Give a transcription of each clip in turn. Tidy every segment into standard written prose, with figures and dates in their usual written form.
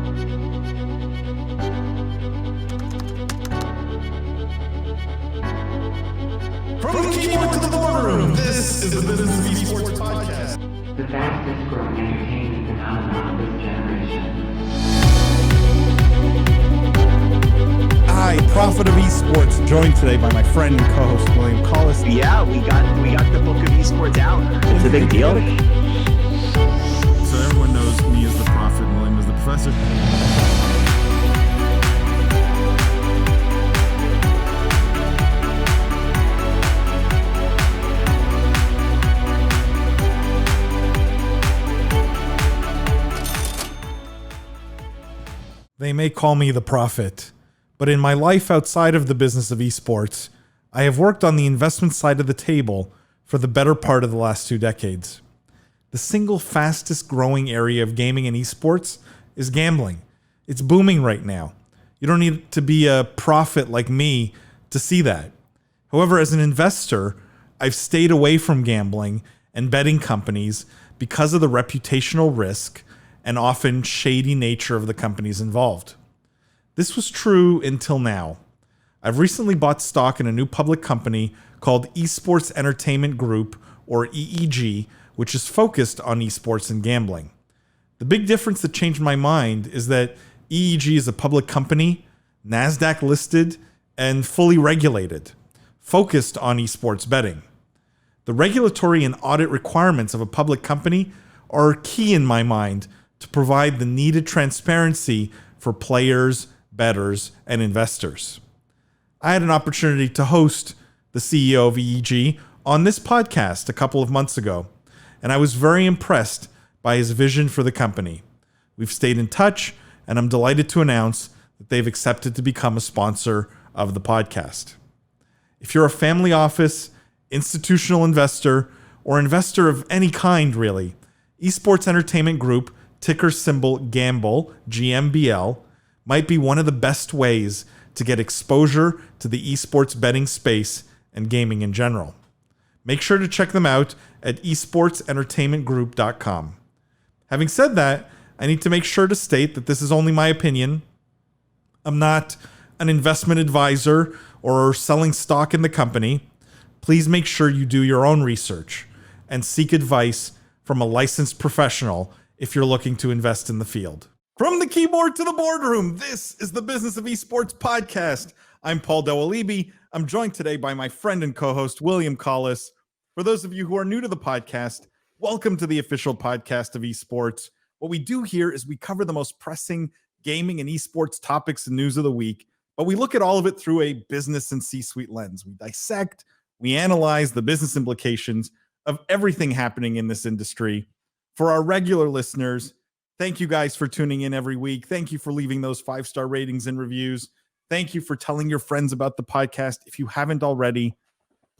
From the keyboard to the boardroom, this is the Business of Esports podcast. The fastest growing entertainment phenomenon of this generation. I, Prophet of Esports, joined today by my friend and co-host William Collis. Yeah, we got the book of esports out. It's a big deal. So everyone knows me as the Prophet and William as the Professor. They may call me the Prophet, but in my life outside of the business of esports, I have worked on the investment side of the table for the better part of the last 2 decades. The single fastest growing area of gaming and esports is gambling. It's booming right now. You don't need to be a prophet like me to see that. However, as an investor, I've stayed away from gambling and betting companies because of the reputational risk and often shady nature of the companies involved. This was true until now. I've recently bought stock in a new public company called Esports Entertainment Group, or EEG, which is focused on esports and gambling. The big difference that changed my mind is that EEG is a public company, NASDAQ listed, and fully regulated, focused on esports betting. The regulatory and audit requirements of a public company are key in my mind to provide the needed transparency for players, bettors, and investors. I had an opportunity to host the CEO of EEG on this podcast a couple of months ago, and I was very impressed by his vision for the company. We've stayed in touch, and I'm delighted to announce that they've accepted to become a sponsor of the podcast. If you're a family office, institutional investor, or investor of any kind, really, Esports Entertainment Group, ticker symbol GAMBLE, GMBL, might be one of the best ways to get exposure to the esports betting space and gaming in general. Make sure to check them out at esportsentertainmentgroup.com. Having said that, I need to make sure to state that this is only my opinion. I'm not an investment advisor or selling stock in the company. Please make sure you do your own research and seek advice from a licensed professional if you're looking to invest in the field. From the keyboard to the boardroom, this is the Business of Esports podcast. I'm Paul Dewalibi. I'm joined today by my friend and co-host, William Collis. For those of you who are new to the podcast, welcome to the official podcast of esports. What we do here is we cover the most pressing gaming and esports topics and news of the week, but we look at all of it through a business and C-suite lens. We dissect, we analyze the business implications of everything happening in this industry. For our regular listeners, thank you guys for tuning in every week. Thank you for leaving those 5-star ratings and reviews. Thank you for telling your friends about the podcast. If you haven't already,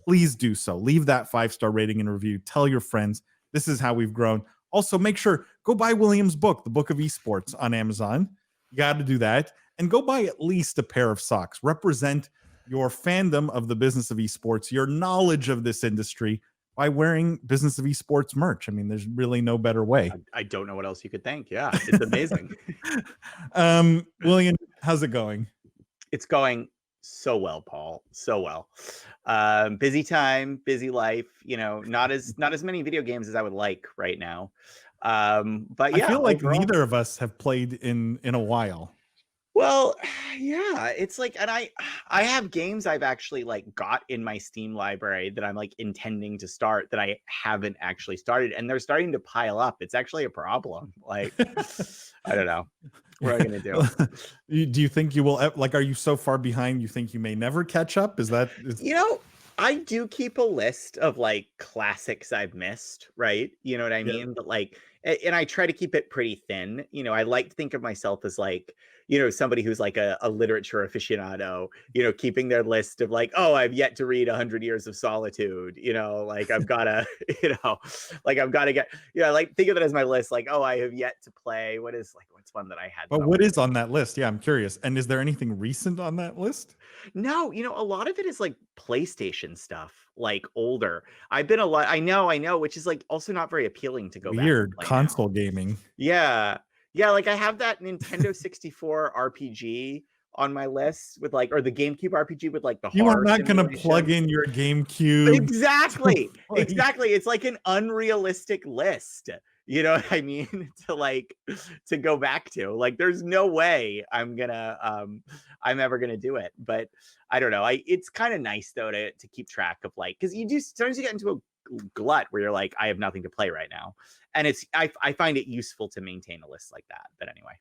please do so. Leave that 5-star rating and review. Tell your friends. This is how we've grown. Also, make sure, go buy William's book, The Book of Esports, on Amazon. You got to do that. And go buy at least a pair of socks. Represent your fandom of the business of esports, your knowledge of this industry, by wearing Business of Esports merch. I mean, there's really no better way. I don't know what else you could think. Yeah, it's amazing. William, how's it going? It's going so well, Paul. So well. Busy time, busy life. You know, not as many video games as I would like right now. But yeah, I feel like overall, neither of us have played in a while. well, yeah, it's like, and I have games I've actually like got in my Steam library that I'm like intending to start that I haven't actually started, and they're starting to pile up. It's actually a problem. Like, I don't know. What are you gonna do? Do you think you will, like, are you so far behind you think you may never catch up? Is You know, I do keep a list of like classics I've missed, right? You know what I mean? But like, and I try to keep it pretty thin. You know, I like to think of myself as like, you know, somebody who's like a literature aficionado, you know, keeping their list of like, oh, I've yet to read 100 Years of Solitude, you know, like I've got to, you know, like I've got to get, you know, like think of it as my list, like, oh, I have yet to play, what's one that I had? But what is on that list? Yeah, I'm curious. And is there anything recent on that list? No, you know, a lot of it is like PlayStation stuff, like older. I've been a lot, I know, which is like also not very appealing to go back and Weird play now. console gaming. Yeah. Yeah, like I have that Nintendo 64 RPG on my list with like, or the GameCube RPG with like the You are horror not going to plug simulation. in your GameCube. Exactly. to play. Exactly. It's like an unrealistic list. You know what I mean? To go back to. Like there's no way I'm ever gonna do it. But I don't know. It's kind of nice though to keep track of like, because you do sometimes you get into a glut where you're like, I have nothing to play right now. And I find it useful to maintain a list like that. But anyway.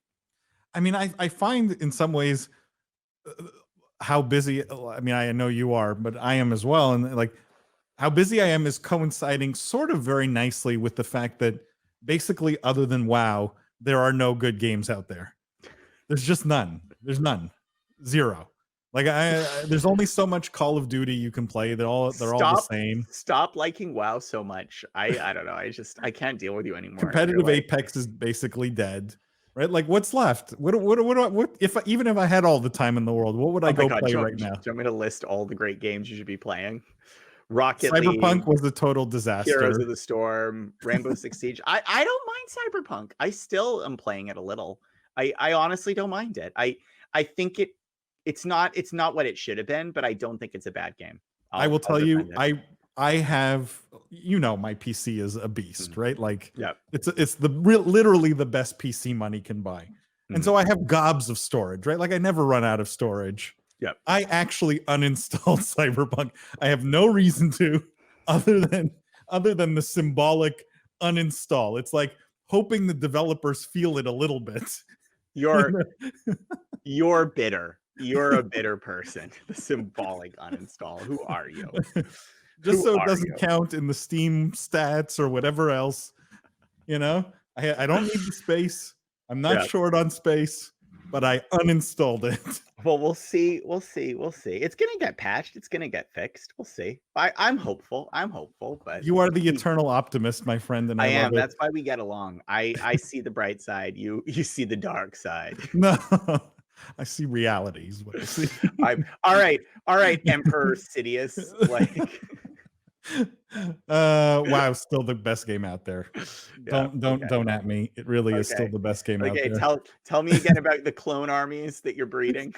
I mean, I find in some ways how busy, I mean, I know you are, but I am as well. And like how busy I am is coinciding sort of very nicely with the fact that basically, other than WoW, there are no good games out there. There's just none. There's none. Zero. Like there's only so much Call of Duty you can play. They're all the same. Stop liking WoW so much. I don't know. I can't deal with you anymore. Competitive Apex is basically dead. Right? Like what's left? What if even if I had all the time in the world, what would I go play right now? Do you want me to list all the great games you should be playing? Rocket Cyberpunk League was a total disaster. Heroes of the Storm, Rainbow Six Siege. I don't mind Cyberpunk. I still am playing it a little. I honestly don't mind it. I think it's not what it should have been, but I don't think it's a bad game. I will tell you, I have, you know, my PC is a beast, right? Like, yeah, it's literally the best PC money can buy, and so I have gobs of storage, right? Like I never run out of storage. Yeah, I actually uninstalled Cyberpunk. I have no reason to, other than the symbolic uninstall. It's like hoping the developers feel it a little bit. You're bitter. You're a bitter person. The symbolic uninstall. Who are you? Just so it doesn't count in the Steam stats or whatever else. You know, I don't need the space. I'm not short on space, but I uninstalled it. Well, we'll see. It's gonna get patched. It's gonna get fixed. We'll see. I'm hopeful. But you are the eternal optimist, my friend, and I am. love it. That's why we get along. I see the bright side. You see the dark side. No, I see realities. What I see. All right, Emperor Sidious. Like, WoW, still the best game out there. Don't at me. It really is still the best game out there. Tell me again about the clone armies that you're breeding.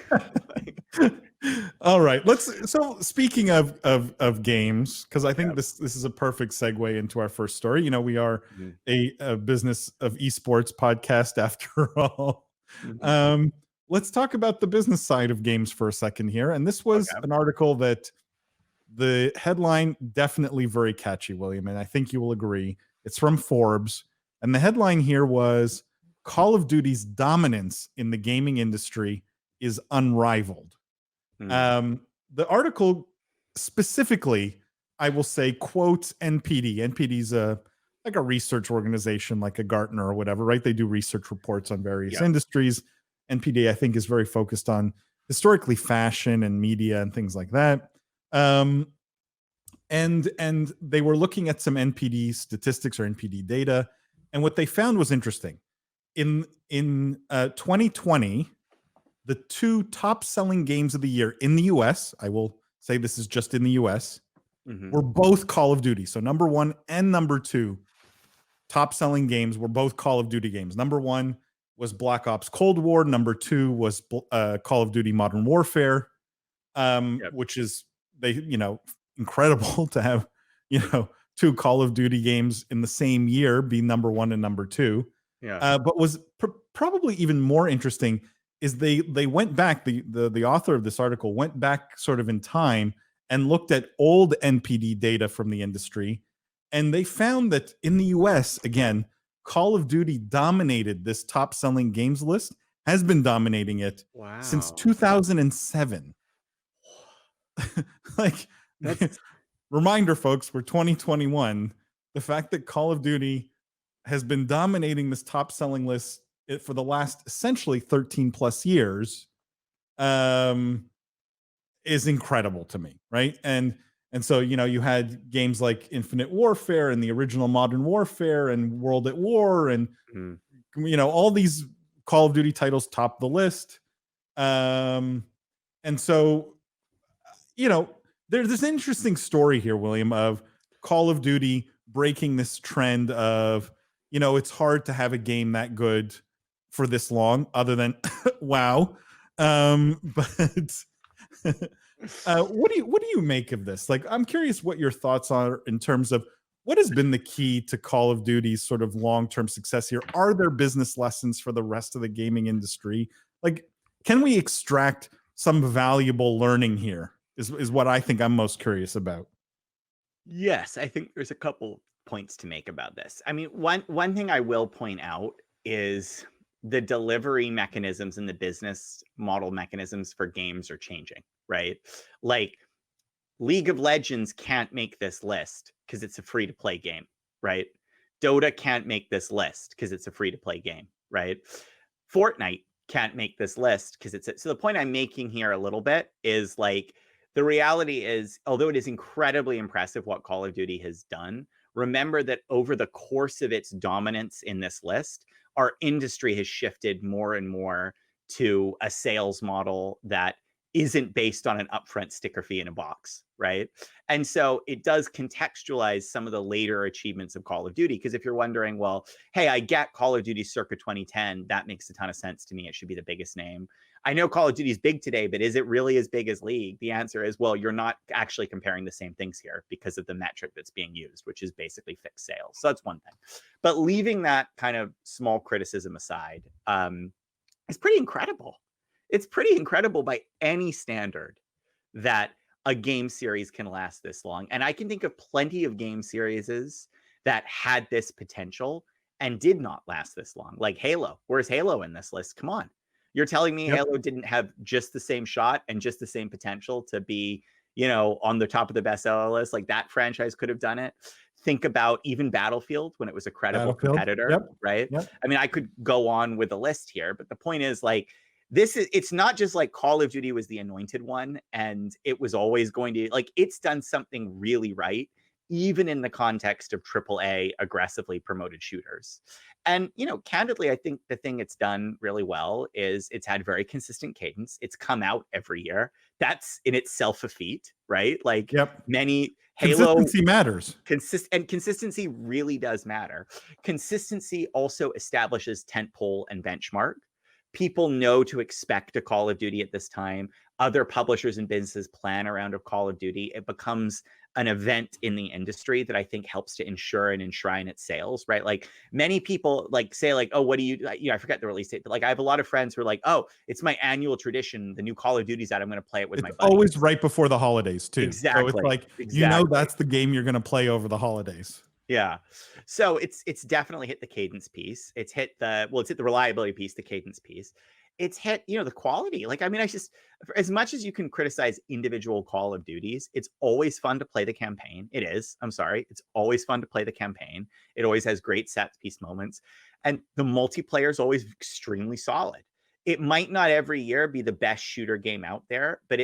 All right, so speaking of games, because I think this is a perfect segue into our first story. You know, we are a business of esports podcast after all. Let's talk about the business side of games for a second here. And this was an article that the headline definitely very catchy, William, and I think you will agree. It's from Forbes, and the headline here was Call of Duty's dominance in the gaming industry is unrivaled. The article specifically, I will say, quotes NPD. NPD's like a research organization, like a Gartner or whatever, right? They do research reports on various industries. NPD, I think, is very focused on historically fashion and media and things like that. And they were looking at some NPD statistics or NPD data, and what they found was interesting. In 2020, the two top selling games of the year in the US, I will say this is just in the US, were both Call of Duty. So number 1 and number 2 top selling games were both Call of Duty games. Number 1 was Black Ops Cold War. Number 2 was Call of Duty Modern Warfare, which is incredible to have, two Call of Duty games in the same year be number 1 and number 2. But was probably even more interesting is they went back, the author of this article went back sort of in time and looked at old NPD data from the industry, and they found that in the US, again, Call of Duty dominated this top selling games list, has been dominating it since 2007. Like, reminder, folks, for 2021, the fact that Call of Duty has been dominating this top selling list for the last essentially 13 plus years is incredible to me, right? And so, you had games like Infinite Warfare and the original Modern Warfare and World at War and all these Call of Duty titles top the list. And so, there's an interesting story here, William, of Call of Duty breaking this trend of, it's hard to have a game that good for this long, other than WoW. But what do you make of this? Like, I'm curious what your thoughts are in terms of what has been the key to Call of Duty's sort of long-term success here. Are there business lessons for the rest of the gaming industry? Like, can we extract some valuable learning here? Is what I think I'm most curious about. Yes, I think there's a couple points to make about this. I mean, one thing I will point out is the delivery mechanisms and the business model mechanisms for games are changing, right? Like League of Legends can't make this list because it's a free to play game, right? Dota can't make this list because it's a free to play game, right? Fortnite can't make this list because so the point I'm making here a little bit is like the reality is, although it is incredibly impressive what Call of Duty has done, remember that over the course of its dominance in this list, our industry has shifted more and more to a sales model that isn't based on an upfront sticker fee in a box, right? And so it does contextualize some of the later achievements of Call of Duty. Because if you're wondering, well, hey, I get Call of Duty circa 2010. That makes a ton of sense to me. It should be the biggest name. I know Call of Duty is big today, but is it really as big as League? The answer is, well, you're not actually comparing the same things here because of the metric that's being used, which is basically fixed sales. So that's one thing. But leaving that kind of small criticism aside, it's pretty incredible. It's pretty incredible by any standard that a game series can last this long. And I can think of plenty of game series that had this potential and did not last this long. Like Halo. Where's Halo in this list? Come on. You're telling me Halo didn't have just the same shot and just the same potential to be, on the top of the bestseller list? Like that franchise could have done it. Think about even Battlefield when it was a credible competitor, right? I mean, I could go on with a list here, but the point is like, it's not just like Call of Duty was the anointed one and it was always going to, like, it's done something really right, even in the context of AAA aggressively promoted shooters. And, candidly, I think the thing it's done really well is it's had very consistent cadence. It's come out every year. That's in itself a feat, right? Like many Halo consistency matters. And consistency really does matter. Consistency also establishes tentpole and benchmark. People know to expect a Call of Duty at this time. Other publishers and businesses plan around a Call of Duty. It becomes an event in the industry that I think helps to ensure and enshrine its sales, right? Like many people like say like, oh, what do you, I forget the release date, but like I have a lot of friends who are like, oh, it's my annual tradition. The new Call of Duty's out. I'm going to play it with my buddies. Always right before the holidays too. Exactly. So it's like, that's the game you're going to play over the holidays. Yeah. So it's definitely hit the cadence piece. It's hit the reliability piece, the cadence piece. It's hit, the quality. Like, I mean, as much as you can criticize individual Call of Duties, it's always fun to play the campaign. It is. I'm sorry. It's always fun to play the campaign. It always has great set piece moments. And the multiplayer is always extremely solid. It might not every year be the best shooter game out there, but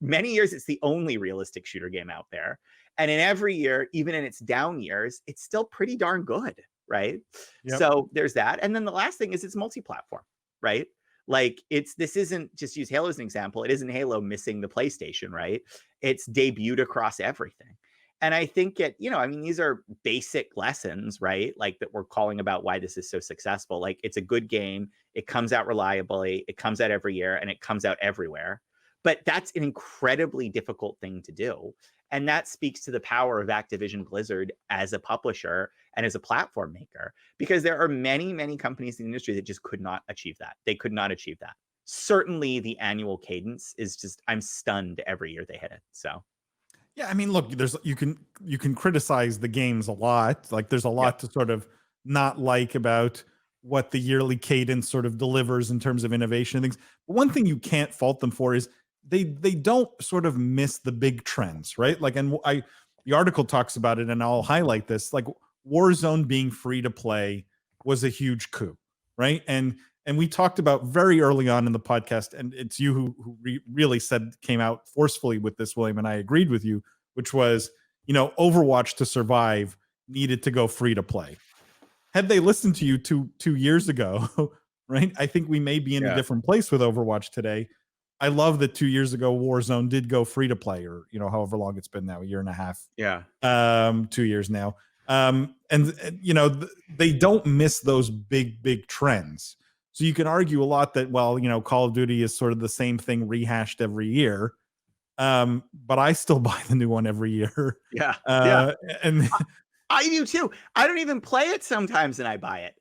many years it's the only realistic shooter game out there. And in every year, even in its down years, it's still pretty darn good, right? So there's that. And then the last thing is it's multi-platform, right? Like this isn't, just use Halo as an example. It isn't Halo missing the PlayStation, right? It's debuted across everything. And I think these are basic lessons, right? Like that we're calling about why this is so successful. Like it's a good game. It comes out reliably. It comes out every year and it comes out everywhere. But that's an incredibly difficult thing to do. And that speaks to the power of Activision Blizzard as a publisher and as a platform maker, because there are many, many companies in the industry that just could not achieve that. They could not achieve that. Certainly the annual cadence is just, I'm stunned every year they hit it. So. Yeah, I mean, look, you can criticize the games a lot. Like there's a lot to sort of not like about what the yearly cadence sort of delivers in terms of innovation and things. But one thing you can't fault them for is they don't sort of miss the big trends, right? Like, and the article talks about it, and I'll highlight this. Like Warzone being free to play was a huge coup, right? And we talked about very early on in the podcast, and it's you who really came out forcefully with this, William, and I agreed with you, which was, Overwatch to survive needed to go free to play. Had they listened to you two years ago, right? I think we may be in a different place with Overwatch today. I love that 2 years ago Warzone did go free to play, or however long it's been now, a year and a half. 2 years now. And they don't miss those big trends. So you can argue a lot that, well, Call of Duty is sort of the same thing rehashed every year. But I still buy the new one every year. Yeah. Uh, and I do too. I don't even play it sometimes and I buy it.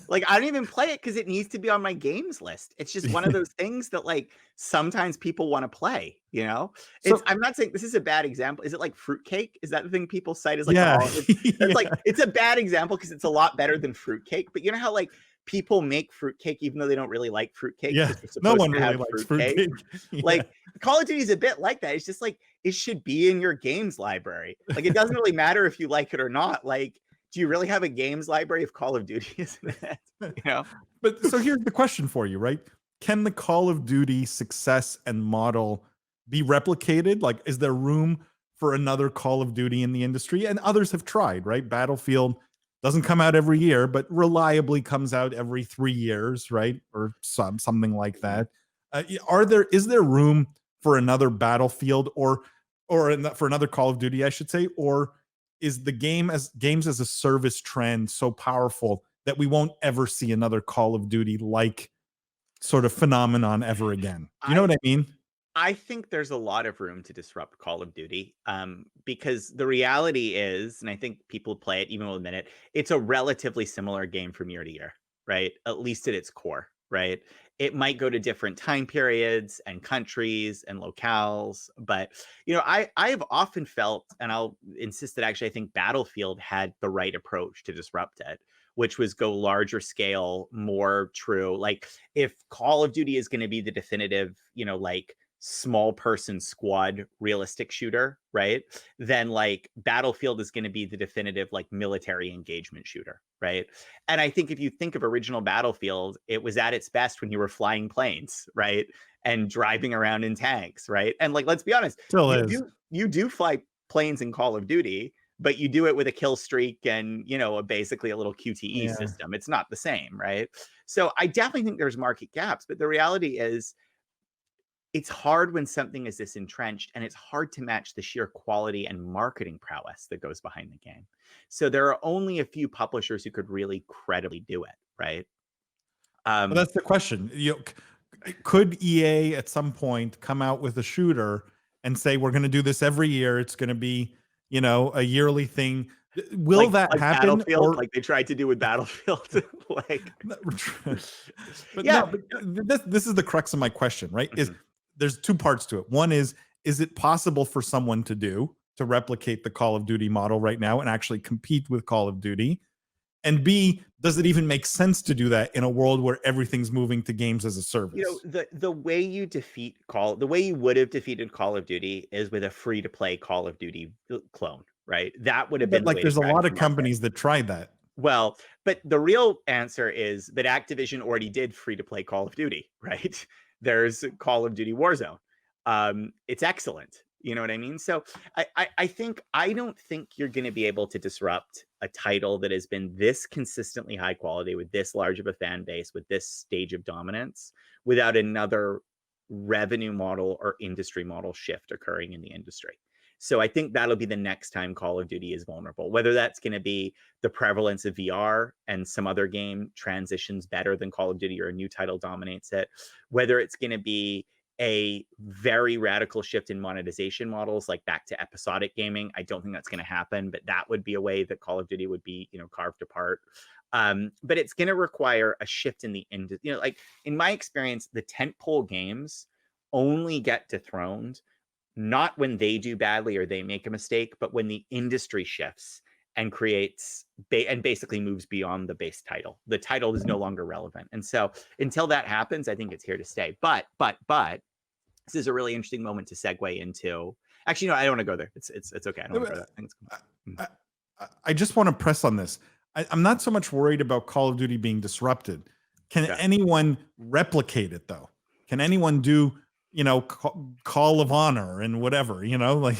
Like, I don't even play it because it needs to be on my games list. It's just one of those things that, like, sometimes people want to play, you know? So I'm not saying this is a bad example. Is it like fruitcake? Is that the thing people cite as like, yeah, oh, it's like, yeah, it's a bad example because it's a lot better than fruitcake. But you know how, like, people make fruitcake even though they don't really like fruitcake yeah. because they're No supposed one to really have likes fruitcake? fruitcake. Yeah. Like, Call of Duty is a bit like that. It's just like, it should be in your games library. Like, it doesn't really matter if you like it or not. Like, do you really have a games library if Call of Duty is in it? You know? But so here's the question for you, right? Can the Call of Duty success and model be replicated? Like, is there room for another Call of Duty in the industry? And others have tried, right? Battlefield doesn't come out every year, but reliably comes out every 3 years, right? Or something like that. Is there room for another Battlefield for another Call of Duty, I should say, or is the games as a service trend so powerful that we won't ever see another Call of Duty like sort of phenomenon ever again? Do you know what I mean? I think there's a lot of room to disrupt Call of Duty, because the reality is, and I think people play it even will admit it, it's a relatively similar game from year to year, right? At least at its core, right? It might go to different time periods and countries and locales, but I have often felt, and I'll insist that actually I think Battlefield had the right approach to disrupt it, which was go larger scale, more true. Like, if Call of Duty is going to be the definitive, like small person squad realistic shooter, right? Then like Battlefield is going to be the definitive like military engagement shooter, right? And I think if you think of original Battlefield, it was at its best when you were flying planes, right? And driving around in tanks, right? And like, let's be honest, Still you is. do fly planes in Call of Duty, but you do it with a kill streak and basically a little QTE Yeah. system. It's not the same, right? So I definitely think there's market gaps, but the reality is it's hard when something is this entrenched, and it's hard to match the sheer quality and marketing prowess that goes behind the game. So there are only a few publishers who could really credibly do it, right? Well, that's the question. Could EA at some point come out with a shooter and say, we're going to do this every year? It's going to be, a yearly thing. Will that like happen? Battlefield, like they tried to do with Battlefield? Like, but yeah. no, but this is the crux of my question, right? Is Mhm. there's two parts to it. One is it possible for someone to replicate the Call of Duty model right now and actually compete with Call of Duty? And B, does it even make sense to do that in a world where everything's moving to games as a service? The way you the way you would have defeated Call of Duty is with a free to play Call of Duty clone, right? That would have But been the like, way to there's a crack lot the of market. companies that tried that. Well, but the real answer is that Activision already did free to play Call of Duty, right? There's Call of Duty Warzone. It's excellent. You know what I mean? So I don't think you're going to be able to disrupt a title that has been this consistently high quality with this large of a fan base, with this stage of dominance, without another revenue model or industry model shift occurring in the industry. So I think that'll be the next time Call of Duty is vulnerable, whether that's going to be the prevalence of VR and some other game transitions better than Call of Duty or a new title dominates it, whether it's going to be a very radical shift in monetization models, like back to episodic gaming. I don't think that's going to happen, but that would be a way that Call of Duty would be, carved apart. But it's going to require a shift in the industry. Like in my experience, the tentpole games only get dethroned not when they do badly or they make a mistake, but when the industry shifts and creates and basically moves beyond the base title. The title is no longer relevant. And so until that happens, I think it's here to stay. But this is a really interesting moment to segue into. Actually, no, I don't want to go there. It's okay. I don't want to go there. I just want to press on this. I'm not so much worried about Call of Duty being disrupted. Can anyone replicate it though? Can anyone do Call of Honor and whatever, like,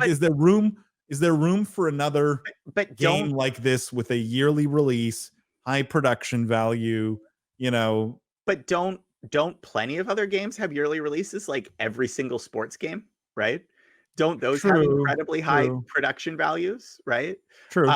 is there room for another game like this with a yearly release, high production value, But don't plenty of other games have yearly releases, like every single sports game, right? Don't those have True, incredibly high true, production values, right? true.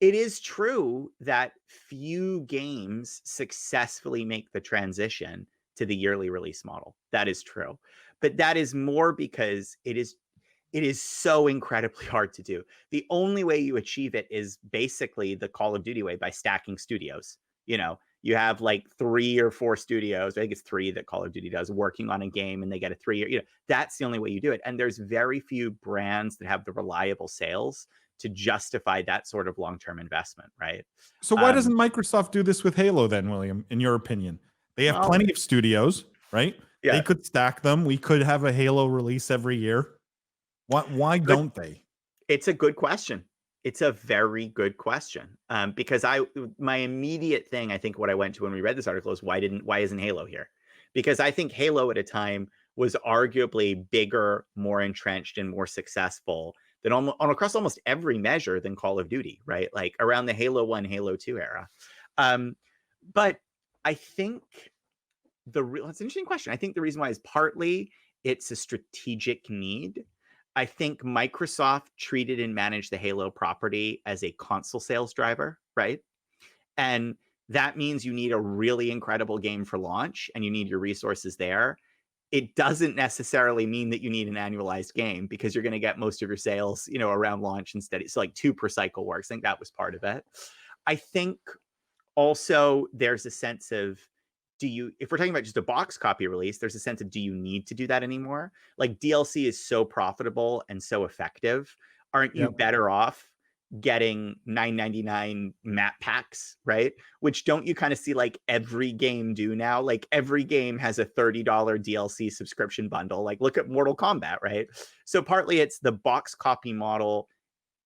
It is true that few games successfully make the transition to the yearly release model. That is true. But that is more because it is so incredibly hard to do. The only way you achieve it is basically the Call of Duty way, by stacking studios. You have like 3 or 4 studios, I think it's 3 that Call of Duty does, working on a game, and they get a 3 year, that's the only way you do it. And there's very few brands that have the reliable sales to justify that sort of long-term investment, right? So why doesn't Microsoft do this with Halo then, William, in your opinion? They have Well, plenty of studios, right? yeah. They could stack them. We could have a Halo release every year. Why Good. don't they? It's a good question. It's a very good question. Because my immediate thing, I think what I went to when we read this article is why isn't Halo here? Because I think Halo at a time was arguably bigger, more entrenched, and more successful than across almost every measure than Call of Duty, right? Like around the Halo 1, Halo 2 era. But I think it's an interesting question. I think the reason why is partly it's a strategic need. I think Microsoft treated and managed the Halo property as a console sales driver, right? And that means you need a really incredible game for launch and you need your resources there. It doesn't necessarily mean that you need an annualized game, because you're going to get most of your sales, around launch instead. It's like 2 per cycle works. I think that was part of it. I think also there's a sense of, if we're talking about just a box copy release, there's a sense of, do you need to do that anymore? Like DLC is so profitable and so effective. Aren't you better off getting $9.99 map packs, right? Which don't you kind of see like every game do now? Like every game has a $30 DLC subscription bundle. Like look at Mortal Kombat, right? So partly it's the box copy model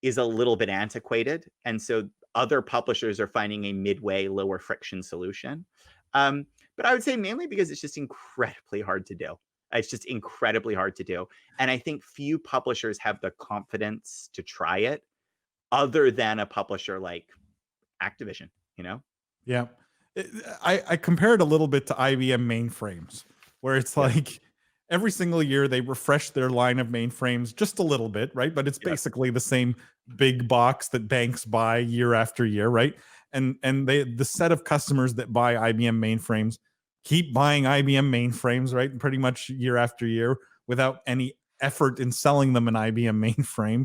is a little bit antiquated. And so other publishers are finding a midway, lower friction solution. But I would say mainly because it's just incredibly hard to do. It's just incredibly hard to do. And I think few publishers have the confidence to try it, other than a publisher like Activision, Yeah. I compare it a little bit to IBM mainframes, where it's like every single year they refresh their line of mainframes just a little bit, right? But it's basically the same big box that banks buy year after year, right? And the set of customers that buy IBM mainframes keep buying IBM mainframes, right? Pretty much year after year without any effort in selling them an IBM mainframe.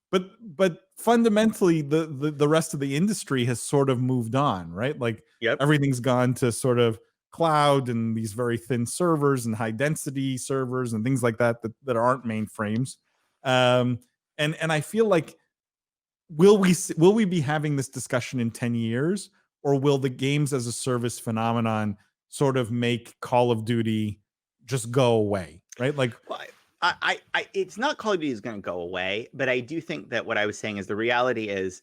But fundamentally, the rest of the industry has sort of moved on, right? Like everything's gone to sort of cloud and these very thin servers and high density servers and things like that aren't mainframes. And I feel like will we be having this discussion in 10 years, or will the games as a service phenomenon sort of make Call of Duty just go away, right? Like, well, I it's not Call of Duty is going to go away, but I do think that what I was saying is the reality is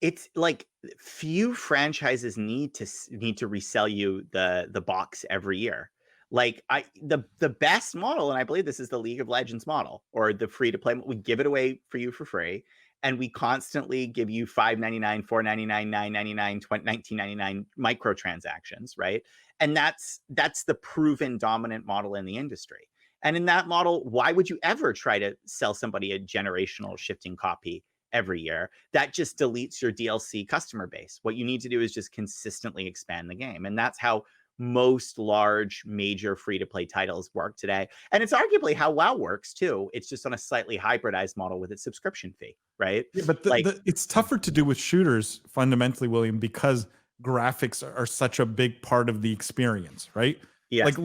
it's like few franchises need to resell you the box every year. Like the best model, and I believe this is the League of Legends model or the free to play. We give it away for you for free, and we constantly give you $5.99, $4.99, $9.99, $19.99 microtransactions, right? And that's the proven dominant model in the industry. And in that model, why would you ever try to sell somebody a generational shifting copy every year? That just deletes your DLC customer base. What you need to do is just consistently expand the game. And that's how most large major free-to-play titles work today. And it's arguably how WoW works too. It's just on a slightly hybridized model with its subscription fee, right? Yeah, but it's tougher to do with shooters fundamentally, William, because graphics are such a big part of the experience, right? Yes. Like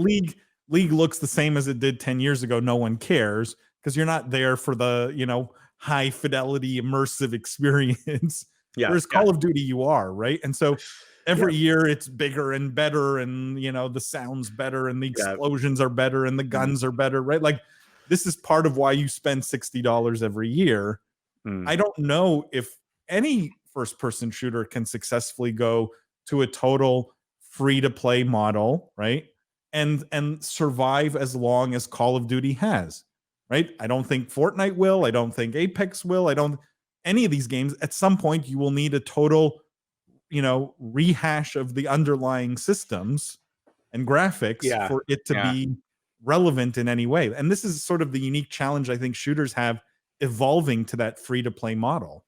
League looks the same as it did 10 years ago. No one cares because you're not there for the, high fidelity immersive experience. Whereas Call of Duty you are, right? And so every year it's bigger and better, and the sound's better and the explosions are better and the guns are better, right? Like this is part of why you spend $60 every year. I don't know if any first person shooter can successfully go to a total free to play model, right? And survive as long as Call of Duty has, right? I don't think Fortnite will. I don't think Apex will. Any of these games. At some point, you will need a total, rehash of the underlying systems and graphics for it to be relevant in any way. And this is sort of the unique challenge I think shooters have evolving to that free-to-play model.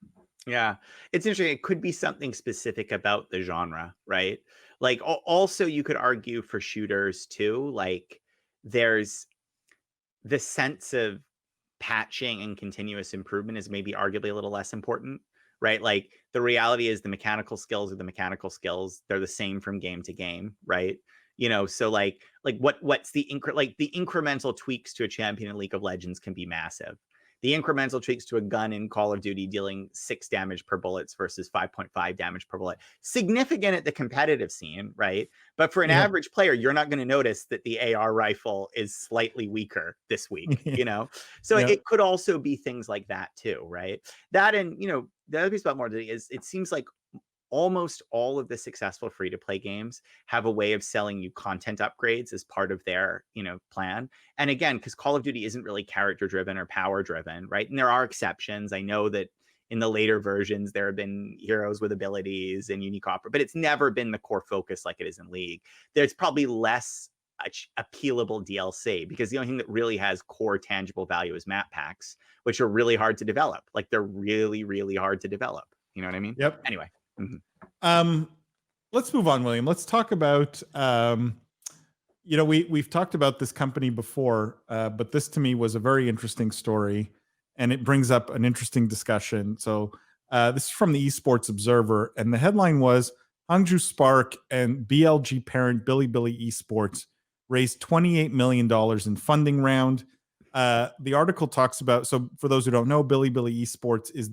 Yeah, it's interesting. It could be something specific about the genre, right? Like also you could argue for shooters too, like there's the sense of patching and continuous improvement is maybe arguably a little less important, right? Like the reality is the mechanical skills are the mechanical skills. They're the same from game to game, right? So like what's the incremental tweaks to a champion in League of Legends can be massive. The incremental tweaks to a gun in Call of Duty dealing 6 damage per bullets versus 5.5 damage per bullet. Significant at the competitive scene, right? But for an average player, you're not going to notice that the AR rifle is slightly weaker this week, So it could also be things like that too, right? That and, the other piece about More Duty is it seems like almost all of the successful free-to-play games have a way of selling you content upgrades as part of their, plan. And again, because Call of Duty isn't really character-driven or power-driven, right? And there are exceptions. I know that in the later versions, there have been heroes with abilities and unique offer, but it's never been the core focus like it is in League. There's probably less appealable DLC because the only thing that really has core tangible value is map packs, which are really hard to develop. Like they're really, really hard to develop. You know what I mean? Yep. Anyway. Let's move on, William. Let's talk about, we've talked about this company before, but this to me was a very interesting story and it brings up an interesting discussion. So this is from the Esports Observer, and the headline was Hangzhou Spark and BLG parent Bilibili Esports raised $28 million in funding round. The article talks about, so for those who don't know, Bilibili Esports is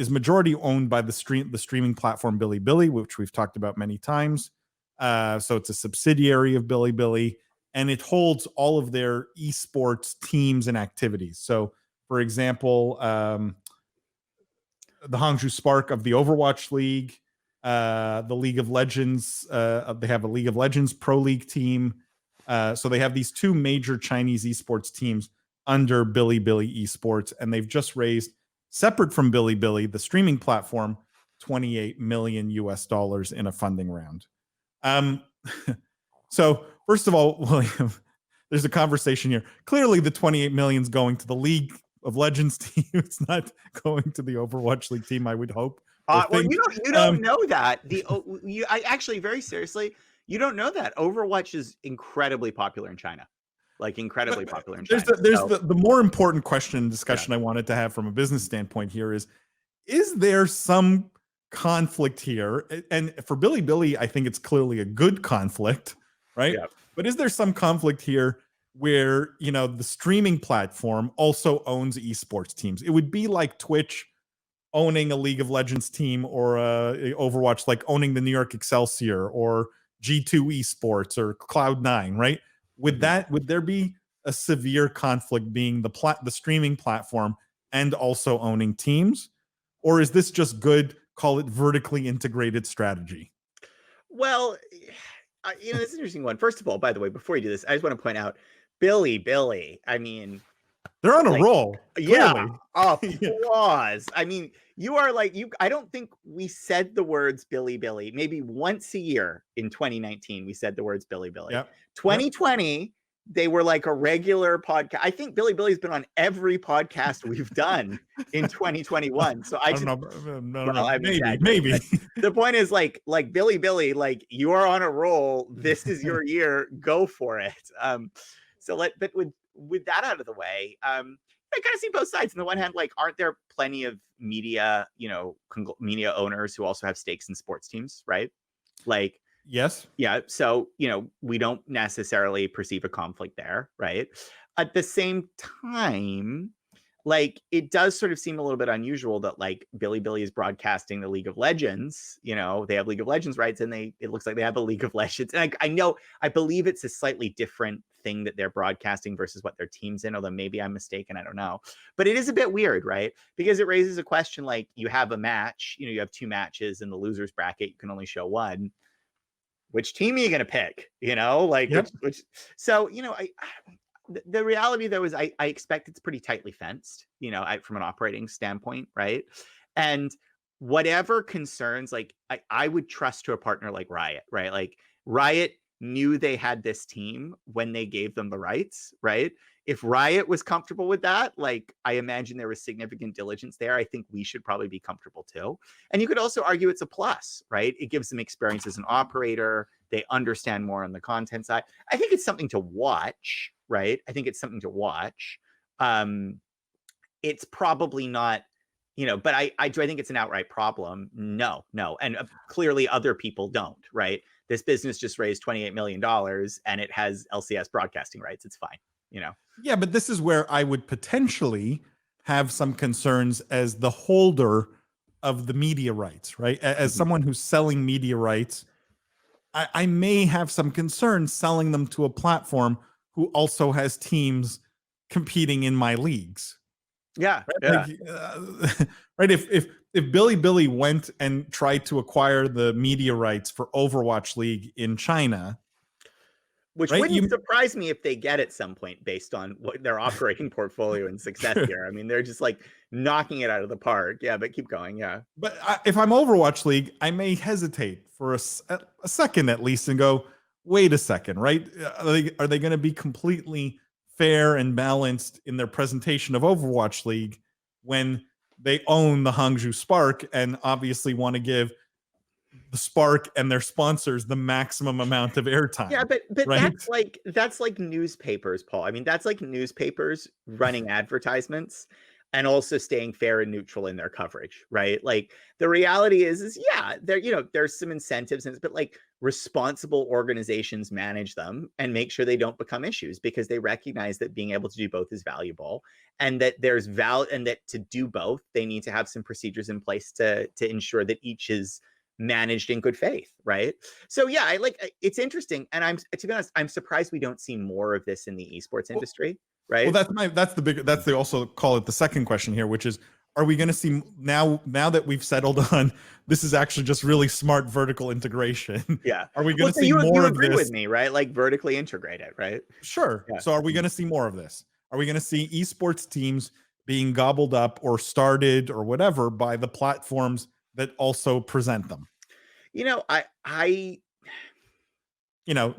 majority owned by the streaming platform Bilibili, which we've talked about many times. So it's a subsidiary of Bilibili, and it holds all of their esports teams and activities. So, for example, the Hangzhou Spark of the Overwatch League, the League of Legends, they have a League of Legends Pro League team. So they have these two major Chinese esports teams under Bilibili Esports, and they've just raised, separate from Bilibili, the streaming platform, $28 million in a funding round. So first of all, William, there's a conversation here. Clearly the 28 million is going to the League of Legends team. It's not going to the Overwatch League team, I would hope. Well, you don't know that. I actually, very seriously, you don't know that. Overwatch is incredibly popular in China. Like incredibly popular in China. There's the more important question and discussion I wanted to have from a business standpoint here is there some conflict here? And for Bilibili, I think it's clearly a good conflict, right? Yeah. But is there some conflict here where, the streaming platform also owns esports teams? It would be like Twitch owning a League of Legends team or Overwatch, like owning the New York Excelsior or G2 Esports or Cloud9, right? Would there be a severe conflict being the streaming platform and also owning teams? Or is this just good, call it vertically integrated strategy? Well, it's an interesting one. First of all, by the way, before you do this, I just want to point out Bilibili. I mean, they're on a roll. Yeah. Applause. I mean, you are like, I don't think we said the words Bilibili. Maybe once a year in 2019, we said the words Bilibili. Yep. 2020, they were like a regular podcast. I think Bilibili's been on every podcast we've done in 2021. So I don't know. Maybe. The point is like Bilibili, like you are on a roll. This is your year. Go for it. But with that out of the way, I kind of see both sides. On the one hand, like, aren't there plenty of media, media owners who also have stakes in sports teams, right? Like, yes. Yeah. So, we don't necessarily perceive a conflict there, right? At the same time, like, it does sort of seem a little bit unusual that like Bilibili is broadcasting the League of Legends. They have League of Legends rights, and it looks like they have a League of Legends. And I believe it's a slightly different thing that they're broadcasting versus what their team's in, although maybe I'm mistaken. I don't know. But it is a bit weird, right? Because it raises a question like, you have a match, you have 2 matches in the losers bracket, you can only show one. Which team are you going to pick? Yep. So, the reality though is I expect it's pretty tightly fenced, from an operating standpoint, right? And whatever concerns, like I would trust to a partner like Riot, right? Like Riot knew they had this team when they gave them the rights, right? If Riot was comfortable with that, like I imagine there was significant diligence there. I think we should probably be comfortable too. And you could also argue it's a plus, right? It gives them experience as an operator. They understand more on the content side. I think it's something to watch, right? I think it's something to watch. It's probably not, but do I think it's an outright problem? No. And clearly other people don't, right? This business just raised $28 million and it has LCS broadcasting rights. It's fine, Yeah, but this is where I would potentially have some concerns as the holder of the media rights, right? As someone who's selling media rights, I may have some concerns selling them to a platform who also has teams competing in my leagues. Yeah, right? yeah. Right. If Bilibili went and tried to acquire the media rights for Overwatch League in China, which right? wouldn't surprise me if they get at some point based on what their operating portfolio and success here. I mean, they're just like knocking it out of the park. Yeah, but keep going. Yeah. But if I'm Overwatch League, I may hesitate for a second at least and go, wait a second, right? Are they going to be completely fair and balanced in their presentation of Overwatch League when they own the Hangzhou Spark and obviously want to give the Spark and their sponsors the maximum amount of airtime? Yeah, but right? that's like newspapers, Paul. I mean, that's like newspapers running advertisements and also staying fair and neutral in their coverage, right? Like the reality is yeah, there's some incentives, but like responsible organizations manage them and make sure they don't become issues because they recognize that being able to do both is valuable and that there's and that to do both, they need to have some procedures in place to ensure that each is managed in good faith, right? So yeah, it's interesting, and to be honest, I'm surprised we don't see more of this in the esports industry, right? Well, that's the also call it the second question here, which is, are we going to see now that we've settled on this is actually just really smart vertical integration? Yeah. Are we going to see more of this? You agree with me, right? Like vertically integrate it, right? Sure. Yeah. So are we going to see more of this? Are we going to see esports teams being gobbled up or started or whatever by the platforms that also present them?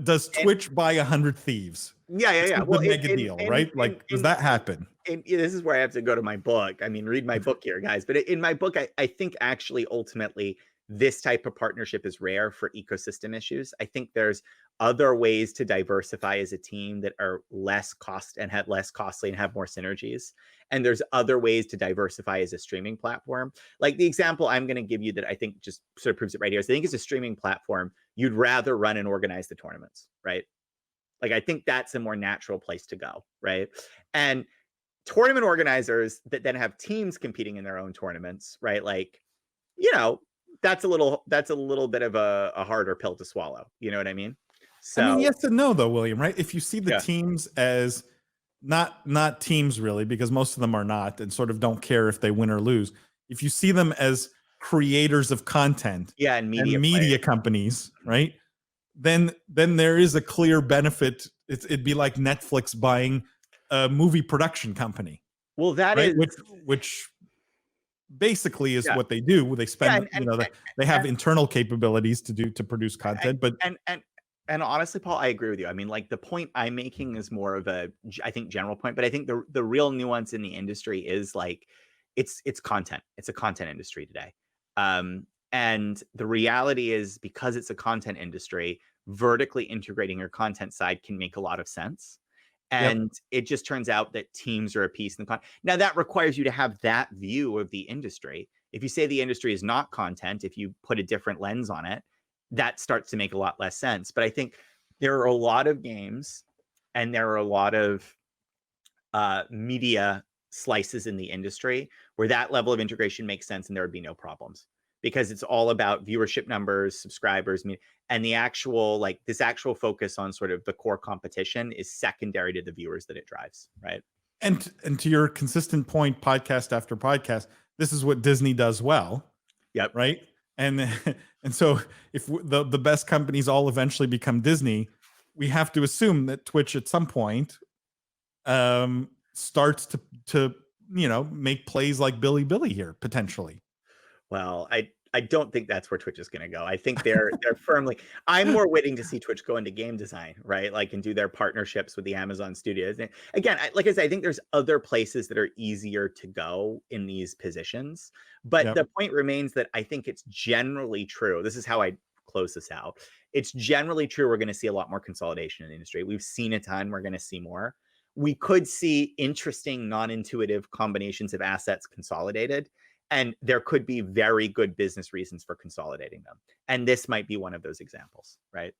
Does Twitch buy 100 Thieves? Yeah. Well, mega deal, right? Does that happen? And this is where I have to go to my book. I mean, read my book here, guys. But in my book, I think actually ultimately this type of partnership is rare for ecosystem issues. I think there's other ways to diversify as a team that are less costly and have more synergies. And there's other ways to diversify as a streaming platform. Like the example I'm going to give you that I think just sort of proves it right here is I think as a streaming platform, you'd rather run and organize the tournaments, right? Like I think that's a more natural place to go, right? And tournament organizers that then have teams competing in their own tournaments, right? Like, that's a little bit of a harder pill to swallow. You know what I mean? So, I mean, yes and no, though, William. Right? If you see the teams as not teams really, because most of them are not, and sort of don't care if they win or lose. If you see them as creators of content, and media companies, right? Then there is a clear benefit. It'd be like Netflix buying a movie production company. Well, that right? is which basically is what they do. They spend, they have internal capabilities to produce content, but and honestly, Paul, I agree with you. I mean, like the point I'm making is more of a, I think, general point, but I think the real nuance in the industry is like it's content. It's a content industry today. And the reality is because it's a content industry, vertically integrating your content side can make a lot of sense. And it just turns out that teams are a piece in the content. Now that requires you to have that view of the industry. If you say the industry is not content, if you put a different lens on it, that starts to make a lot less sense. But I think there are a lot of games and there are a lot of media slices in the industry where that level of integration makes sense and there would be no problems because it's all about viewership numbers, subscribers, and the actual this actual focus on sort of the core competition is secondary to the viewers that it drives, right? And to your consistent point, podcast after podcast, this is what Disney does well. Yep. Right. And so if the best companies all eventually become Disney, we have to assume that Twitch at some point starts to make plays like Bilibili here potentially. Well, I don't think that's where Twitch is going to go. I think they're firmly. I'm more waiting to see Twitch go into game design, right? Like, and do their partnerships with the Amazon studios. And again, like I said, I think there's other places that are easier to go in these positions. But Yep. the point remains that I think it's generally true. This is how I close this out. It's generally true. We're going to see a lot more consolidation in the industry. We've seen a ton. We're going to see more. We could see interesting, non-intuitive combinations of assets consolidated. And there could be very good business reasons for consolidating them. And this might be one of those examples, right?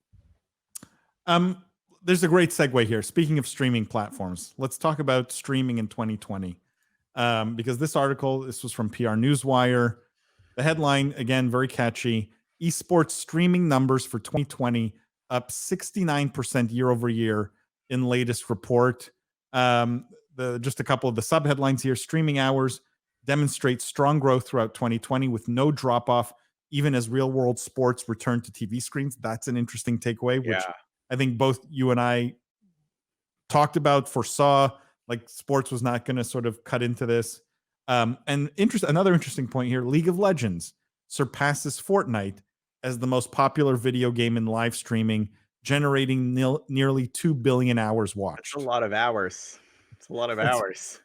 There's a great segue here. Speaking of streaming platforms, let's talk about streaming in 2020. Because this was from PR Newswire. The headline, again, very catchy. Esports streaming numbers for 2020 up 69% year over year in latest report. Just a couple of the sub-headlines here. Streaming hours demonstrates strong growth throughout 2020 with no drop-off, even as real-world sports return to TV screens. That's an interesting takeaway, which I think both you and I talked about, foresaw, like sports was not going to sort of cut into this. Another interesting point here, League of Legends surpasses Fortnite as the most popular video game in live streaming, generating nearly 2 billion hours watched. That's a lot of hours. It's a lot of hours.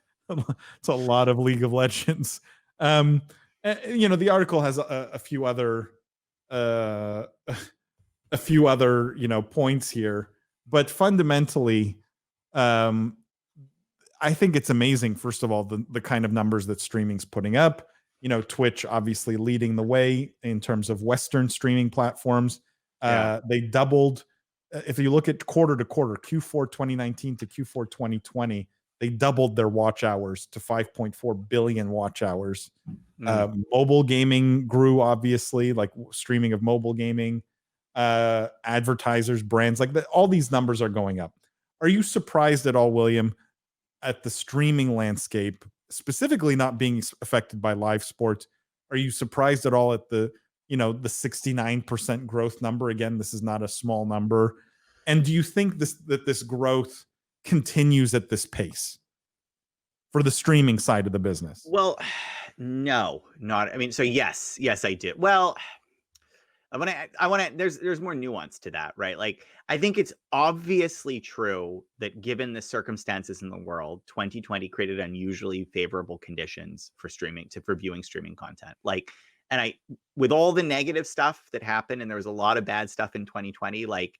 It's a lot of League of Legends. The article has a few other points here, but fundamentally, I think it's amazing. First of all, the kind of numbers that streaming's putting up. Twitch obviously leading the way in terms of Western streaming platforms. They doubled. If you look at quarter to quarter, Q4 2019 to Q4 2020. They doubled their watch hours to 5.4 billion watch hours. Mobile gaming grew, obviously, like streaming of mobile gaming. Advertisers, brands, all these numbers are going up. Are you surprised at all, William, at the streaming landscape, specifically not being affected by live sports? Are you surprised at all at the 69% growth number? Again, this is not a small number. And do you think that this growth continues at this pace for the streaming side of the business? Well, no, not. I mean, so yes, I do. Well, I want to. There's more nuance to that, right? Like, I think it's obviously true that given the circumstances in the world, 2020 created unusually favorable conditions for viewing streaming content. Like, and with all the negative stuff that happened, and there was a lot of bad stuff in 2020, like,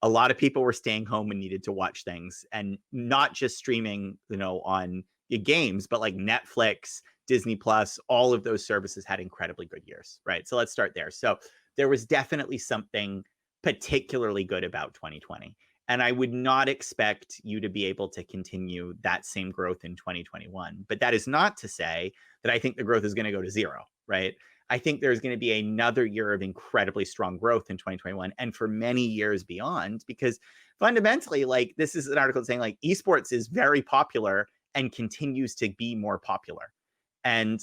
a lot of people were staying home and needed to watch things, and not just streaming, on your games, but like Netflix, Disney Plus, all of those services had incredibly good years, right? So let's start there. So there was definitely something particularly good about 2020. And I would not expect you to be able to continue that same growth in 2021. But that is not to say that I think the growth is going to go to zero, right? I think there's going to be another year of incredibly strong growth in 2021 and for many years beyond, because fundamentally, like, this is an article saying like esports is very popular and continues to be more popular. And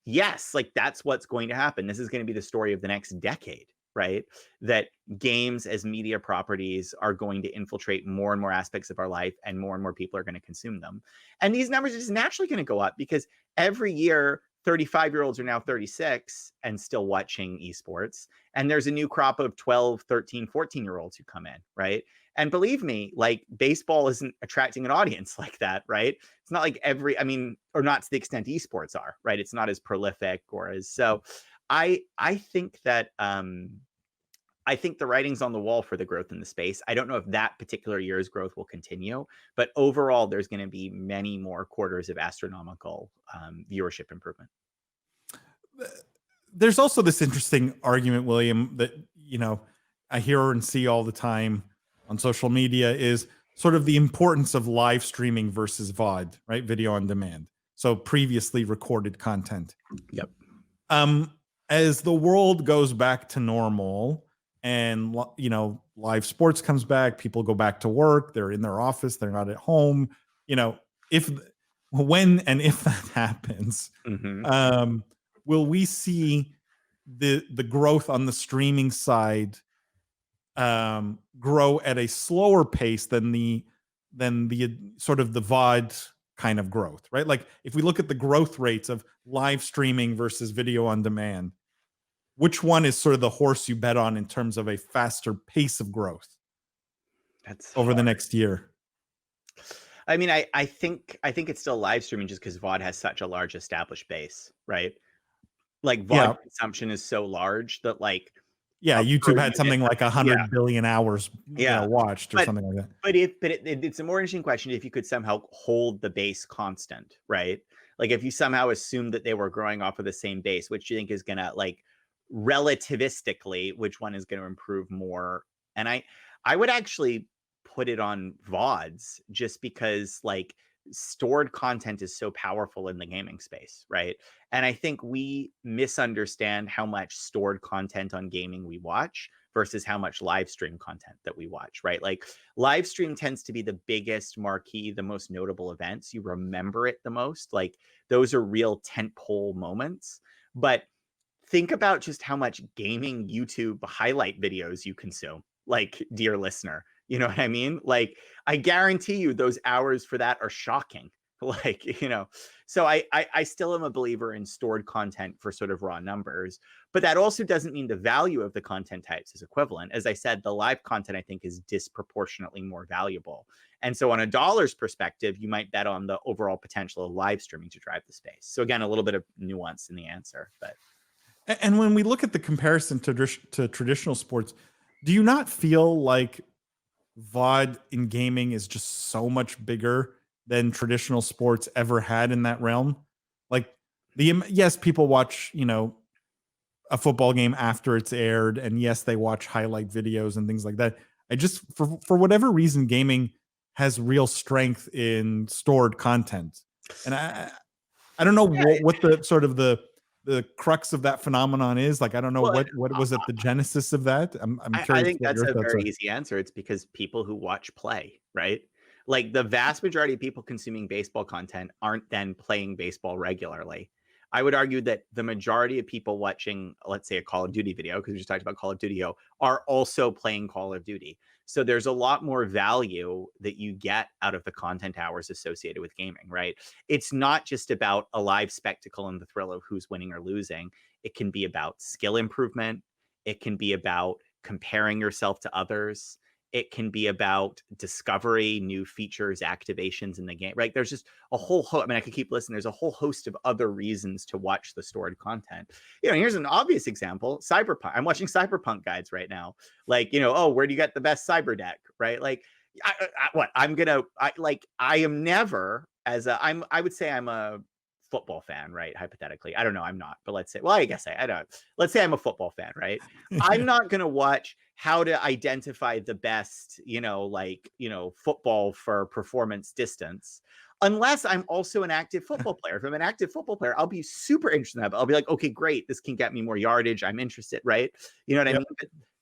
yes, like, that's what's going to happen. This is going to be the story of the next decade, right? That games as media properties are going to infiltrate more and more aspects of our life, and more people are going to consume them. And these numbers are just naturally going to go up because every year 35-year-olds are now 36 and still watching esports. And there's a new crop of 12, 13, 14-year-olds who come in, right? And believe me, like, baseball isn't attracting an audience like that, right? It's not like or not to the extent esports are, right? It's not as prolific so I think that I think the writing's on the wall for the growth in the space. I don't know if that particular year's growth will continue, but overall, there's going to be many more quarters of astronomical viewership improvement. There's also this interesting argument, William, that I hear and see all the time on social media is sort of the importance of live streaming versus VOD, right? Video on demand. So previously recorded content. Yep. As the world goes back to normal, and live sports comes back, people go back to work, they're in their office, they're not at home, when and if that happens, will we see the growth on the streaming side grow at a slower pace than the sort of the VOD kind of growth, right? Like, if we look at the growth rates of live streaming versus video on demand, which one is sort of the horse you bet on in terms of a faster pace of growth That's over the hard. next year? I mean, I think it's still live streaming just because VOD has such a large established base, right? Like VOD Yeah. consumption is so large that like Yeah, a per YouTube had unit something like of it, yeah, 100 billion hours, yeah. watched or But something like that. it's a more interesting question if you could somehow hold the base constant, right? Like if you somehow assume that they were growing off of the same base, which you think is gonna like relativistically, which one is gonna improve more? And I would actually put it on VODs just because like stored content is so powerful in the gaming space, right? And I think we misunderstand how much stored content on gaming we watch versus how much live stream content that we watch, right? Like live stream tends to be the biggest marquee, the most notable events. You remember it the most. Like those are real tentpole moments. But think about just how much gaming YouTube highlight videos you consume, like, dear listener. You know what I mean? Like, I guarantee you those hours for that are shocking. Like, so I still am a believer in stored content for sort of raw numbers, but that also doesn't mean the value of the content types is equivalent. As I said, the live content I think is disproportionately more valuable. And so on a dollars perspective, you might bet on the overall potential of live streaming to drive the space. So again, a little bit of nuance in the answer, but And when we look at the comparison to traditional sports, do you not feel like VOD in gaming is just so much bigger than traditional sports ever had in that realm? Like yes, people watch, a football game after it's aired, and yes, they watch highlight videos and things like that. I just for whatever reason, gaming has real strength in stored content, and I don't know what the sort of the crux of that phenomenon is. Like, I don't know well, what was at the genesis of that. I'm I curious think what that's your a thoughts very are. easy answer. It's because people who watch play, right? Like the vast majority of people consuming baseball content aren't then playing baseball regularly. I would argue that the majority of people watching, let's say, a Call of Duty video, because we just talked about Call of Duty, are also playing Call of Duty. So there's a lot more value that you get out of the content hours associated with gaming, right? It's not just about a live spectacle and the thrill of who's winning or losing. It can be about skill improvement. It can be about comparing yourself to others. It can be about discovery, new features, activations in the game, right? There's just a whole I mean, I could keep listening. There's a whole host of other reasons to watch the stored content. Here's an obvious example: Cyberpunk. I'm watching Cyberpunk guides right now. Like, oh, where do you get the best cyber deck, right? Like, I am never I would say I'm a football fan, right? Hypothetically, I don't know, I'm not, but let's say, well, I guess I don't. Let's say I'm a football fan, right? I'm not going to watch how to identify the best, football for performance distance, unless I'm also an active football player. If I'm an active football player, I'll be super interested in that. I'll be like, okay, great, this can get me more yardage. I'm interested, right? You know what I Yep. mean?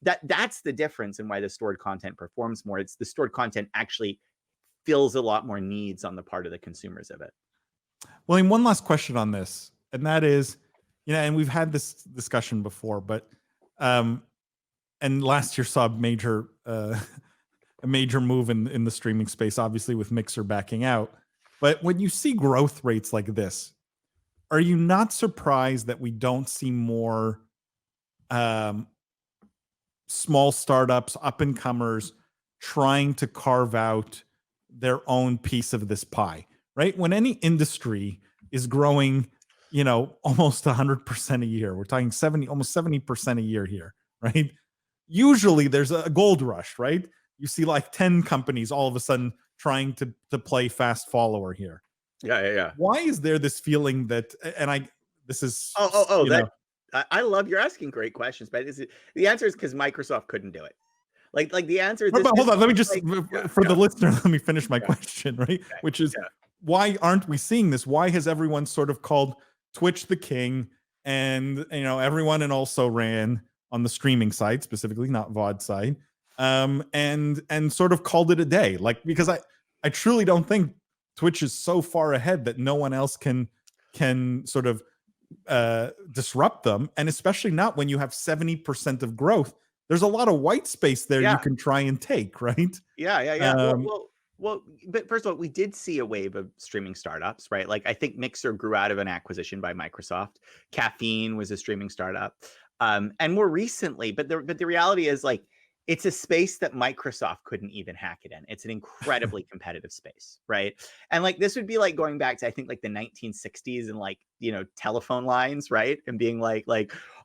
But that's the difference in why the stored content performs more. It's the stored content actually fills a lot more needs on the part of the consumers of it. Well, and one last question on this, and that is, and we've had this discussion before, but and last year saw a major move in the streaming space, obviously with Mixer backing out. But when you see growth rates like this, are you not surprised that we don't see more small startups, up and comers trying to carve out their own piece of this pie? Right? When any industry is growing, almost 100% a year, we're talking almost 70% a year here, right? Usually there's a gold rush, right? You see like 10 companies all of a sudden trying to play fast follower here. Yeah. Why is there this feeling that, this is, I love you're asking great questions, but the answer is because Microsoft couldn't do it. Like the answer is but hold on, let me just, for the listener, let me finish my Yeah. question, right? Okay. Which is, Yeah. why aren't we seeing this? Why has everyone sort of called Twitch the king, and everyone and also ran on the streaming side, specifically not VOD side, and sort of called it a day? Like, because I truly don't think Twitch is so far ahead that no one else can sort of disrupt them, and especially not when you have 70% of growth. There's a lot of white space there you can try and take, right? Yeah. Well, but first of all, we did see a wave of streaming startups, right? Like I think Mixer grew out of an acquisition by Microsoft. Caffeine was a streaming startup. And more recently, but the reality is like it's a space that Microsoft couldn't even hack it in. It's an incredibly competitive space, right? And like this would be like going back to I think like the 1960s and like telephone lines, right? And being like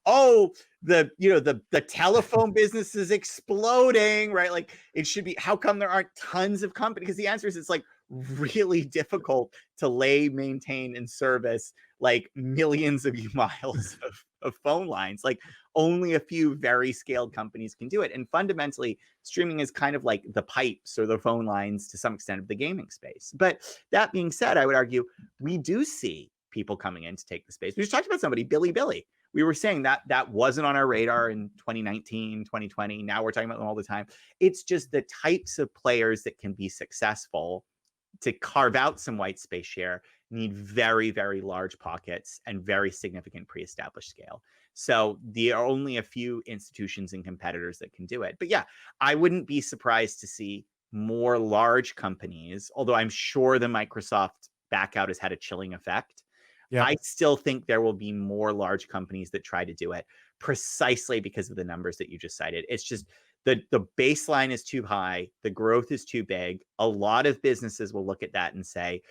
oh the telephone business is exploding, right? Like it should be. How come there aren't tons of companies? Because the answer is it's like really difficult to lay, maintain, and service like millions of miles of phone lines. Like only a few very scaled companies can do it. And fundamentally, streaming is kind of like the pipes or the phone lines to some extent of the gaming space. But that being said, I would argue we do see people coming in to take the space. We just talked about somebody, Bilibili. We were saying that wasn't on our radar in 2019, 2020. Now we're talking about them all the time. It's just the types of players that can be successful to carve out some white space share need very, very large pockets and very significant pre-established scale. So there are only a few institutions and competitors that can do it. But yeah, I wouldn't be surprised to see more large companies, although I'm sure the Microsoft back out has had a chilling effect. Yeah. I still think there will be more large companies that try to do it precisely because of the numbers that you just cited. It's just the baseline is too high. The growth is too big. A lot of businesses will look at that and say,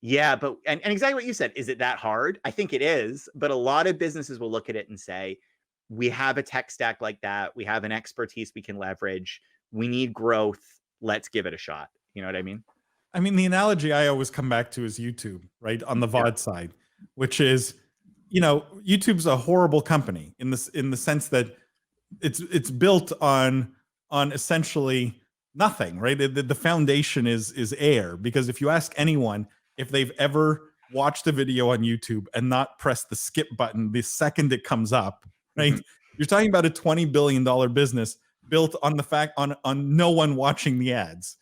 yeah, but and exactly what you said, is it that hard? I think it is, but a lot of businesses will look at it and say, we have a tech stack like that. We have an expertise we can leverage. We need growth. Let's give it a shot. You know what I mean? I mean, the analogy I always come back to is YouTube, right? On the VOD side, which is, YouTube's a horrible company in the sense that it's built on essentially nothing, right? The foundation is air, because if you ask anyone if they've ever watched a video on YouTube and not pressed the skip button the second it comes up, right? You're talking about a $20 billion business built on the fact on no one watching the ads,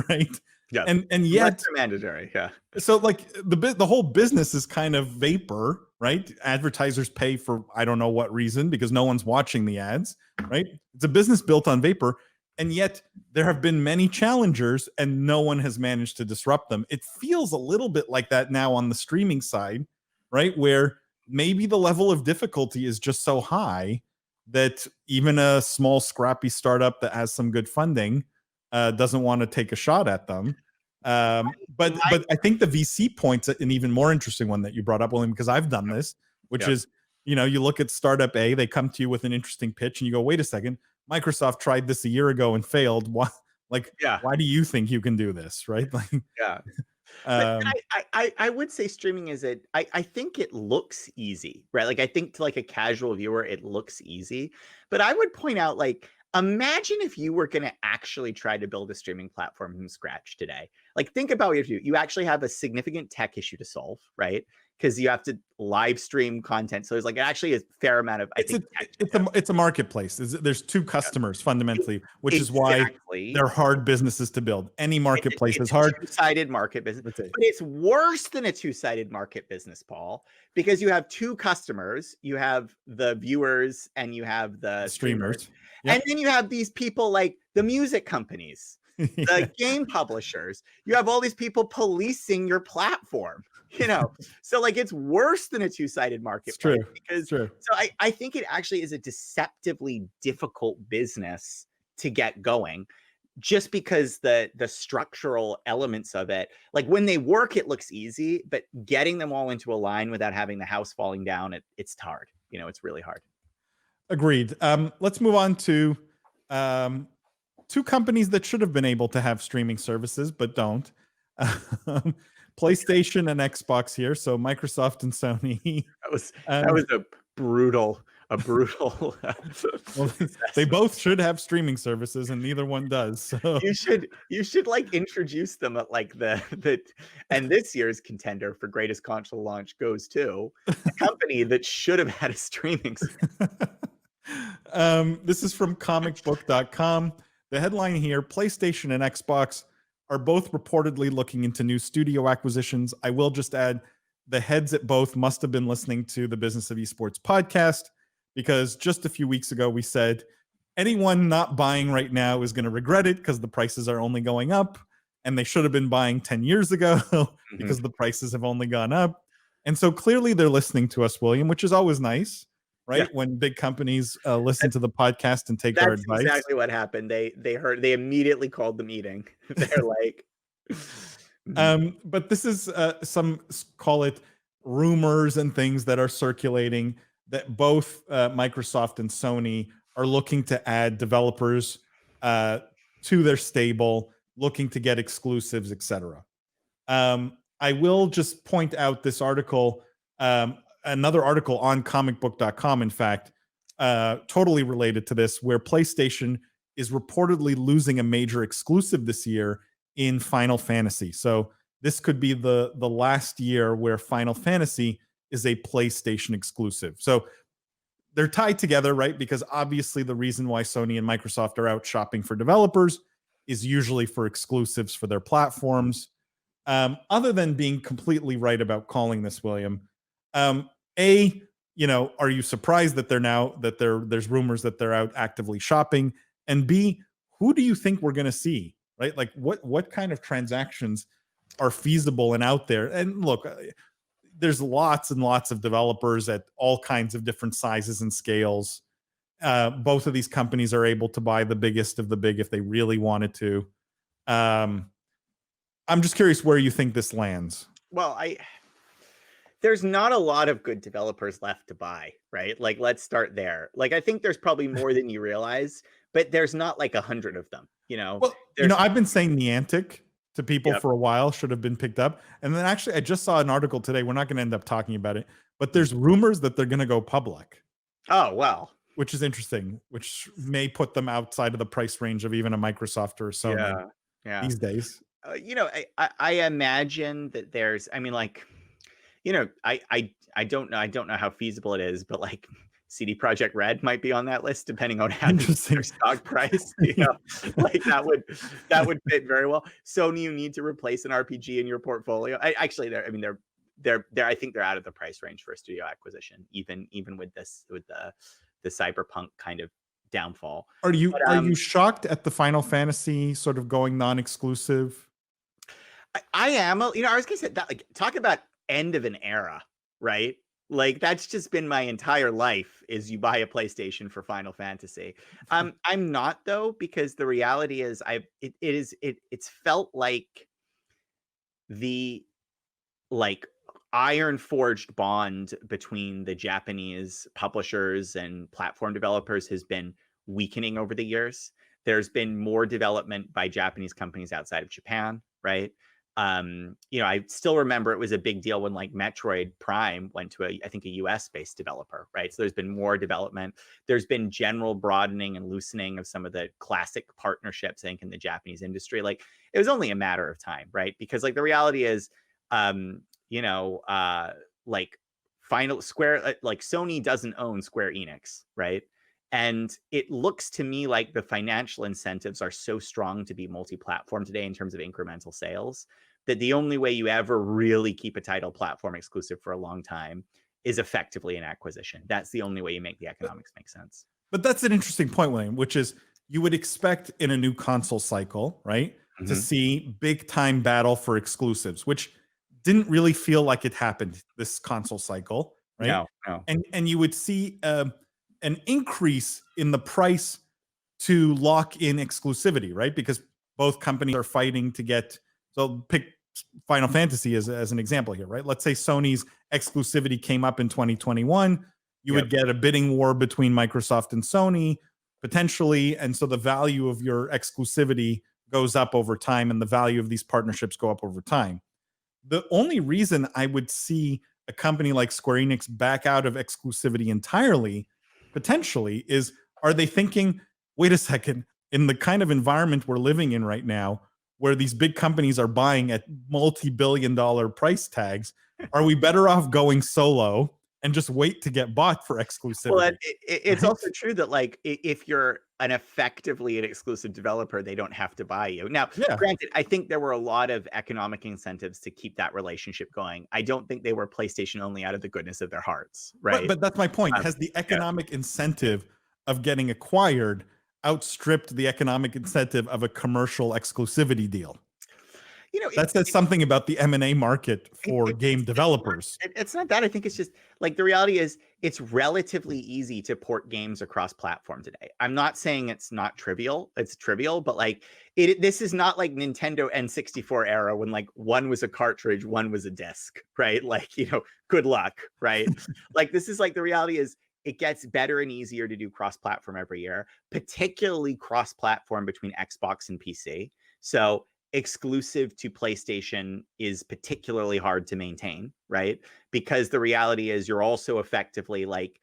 right? Yeah. And yet that's mandatory. Yeah. So like the whole business is kind of vapor, right? Advertisers pay for I don't know what reason because no one's watching the ads, right? It's a business built on vapor. And yet there have been many challengers and no one has managed to disrupt them. It feels a little bit like that now on the streaming side, right? Where maybe the level of difficulty is just so high that even a small scrappy startup that has some good funding doesn't want to take a shot at them. But I think the VC point's an even more interesting one that you brought up, William, because I've done this, which is, you look at startup A, they come to you with an interesting pitch and you go, wait a second, Microsoft tried this a year ago and failed. Why do you think you can do this? Right. Like, yeah. I would say streaming is I think it looks easy, right? Like I think to like a casual viewer, it looks easy, but I would point out like, imagine if you were going to actually try to build a streaming platform from scratch today. Like think about what you do. You actually have a significant tech issue to solve, right? Because you have to live stream content. So there's like actually a fair amount of it's a marketplace. There's two customers fundamentally, which is why they're hard businesses to build. Any marketplace is hard. Two-sided market business. But it's worse than a two-sided market business, Paul, because you have two customers. You have the viewers and you have the streamers. Yep. And then you have these people like the music companies, the game publishers. You have all these people policing your platform, So like it's worse than a two-sided marketplace. It's true. So I think it actually is a deceptively difficult business to get going, just because the structural elements of it, like when they work, it looks easy, but getting them all into a line without having the house falling down, it's hard. It's really hard. Agreed. Let's move on to two companies that should have been able to have streaming services but don't. PlayStation and Xbox here. So Microsoft and Sony. That was a brutal. Well, they both should have streaming services, and neither one does. So you should like introduce them at like the and this year's contender for greatest console launch goes to a company that should have had a streaming service. This is from comicbook.com. The headline here, PlayStation and Xbox are both reportedly looking into new studio acquisitions. I will just add, the heads at both must have been listening to the Business of Esports podcast, because just a few weeks ago we said anyone not buying right now is going to regret it because the prices are only going up, and they should have been buying 10 years ago because the prices have only gone up. And so clearly they're listening to us, William, which is always nice. right? When big companies listen to the podcast and take our That's advice. exactly what happened. They immediately called the meeting. They're like, But this is some call it rumors and things that are circulating that both Microsoft and Sony are looking to add developers to their stable, looking to get exclusives, etc. I will just point out this article, another article on comicbook.com, in fact, totally related to this, where PlayStation is reportedly losing a major exclusive this year in Final Fantasy. So this could be the last year where Final Fantasy is a PlayStation exclusive. So they're tied together, right? Because obviously the reason why Sony and Microsoft are out shopping for developers is usually for exclusives for their platforms. Other than being completely right about calling this, William, A, are you surprised that there's rumors that they're out actively shopping? And B, who do you think we're going to see, right? Like what kind of transactions are feasible and out there? And look, there's lots and lots of developers at all kinds of different sizes and scales. Both of these companies are able to buy the biggest of the big if they really wanted to. I'm just curious where you think this lands. well, there's not a lot of good developers left to buy, right? Like, let's start there. Like, I think there's probably more than you realize, but there's not like 100 of them, Well, I've been saying Niantic to people for a while should have been picked up. And then actually, I just saw an article today. We're not going to end up talking about it, but there's rumors that they're going to go public. Oh, well. Which is interesting, which may put them outside of the price range of even a Microsoft or Sony these days. I imagine that there's, I mean, like, I don't know how feasible it is, but like CD Projekt Red might be on that list depending on how their stock price. Like that would fit very well. Sony, you need to replace an RPG in your portfolio. I think they're out of the price range for a studio acquisition, even with the cyberpunk kind of downfall. Are you shocked at the Final Fantasy sort of going non-exclusive? I am. I was gonna say that, like, talk about end of an era, right? Like, that's just been my entire life, is you buy a PlayStation for Final Fantasy. I'm not, though, because the reality is it's felt like the iron forged bond between the Japanese publishers and platform developers has been weakening over the years. There's been more development by Japanese companies outside of Japan, right? I still remember it was a big deal when like Metroid Prime went to I think a US based developer, right? So there's been more development. There's been general broadening and loosening of some of the classic partnerships, I think, in the Japanese industry. Like, it was only a matter of time, right? Because like the reality is, like Sony doesn't own Square Enix, right? And it looks to me like the financial incentives are so strong to be multi-platform today in terms of incremental sales, that the only way you ever really keep a title platform exclusive for a long time is effectively an acquisition. That's the only way you make the economics make sense. But that's an interesting point, William, which is you would expect in a new console cycle, right, to see big time battle for exclusives, which didn't really feel like it happened this console cycle, right? No. And you would see an increase in the price to lock in exclusivity, right? Because both companies are fighting to get. So pick Final Fantasy as an example here, right? Let's say Sony's exclusivity came up in 2021. You would get a bidding war between Microsoft and Sony potentially, and so the value of your exclusivity goes up over time, and the value of these partnerships go up over time. The only reason I would see a company like Square Enix back out of exclusivity entirely, potentially, is, are they thinking, wait a second, in the kind of environment we're living in right now, where these big companies are buying at multi-billion-dollar price tags, are we better off going solo and just wait to get bought for exclusivity? Well, it's also true that, like, if you're effectively an exclusive developer, they don't have to buy you. Now, granted, I think there were a lot of economic incentives to keep that relationship going. I don't think they were PlayStation only out of the goodness of their hearts, right? But that's my point. Has the economic incentive of getting acquired outstripped the economic incentive of a commercial exclusivity deal? you know, That says something about the M&A market for game it's developers. it's not that. I think it's just like the reality is it's relatively easy to port games across platform today. I'm not saying it's not trivial. It's trivial, but like this is not like Nintendo N64 era when like one was a cartridge, one was a disc, right? Like, good luck, right? Like this is like the reality is it gets better and easier to do cross-platform every year, particularly cross-platform between Xbox and PC. So exclusive to PlayStation is particularly hard to maintain, right? Because the reality is you're also effectively like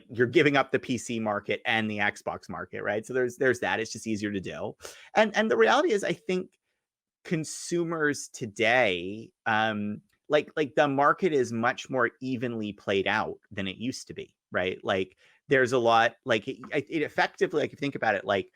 you're giving up the PC market and the Xbox market, right? So there's that. It's just easier to do. And the reality is I think consumers today like the market is much more evenly played out than it used to be, right? Like there's a lot like it effectively, like if you think about it, like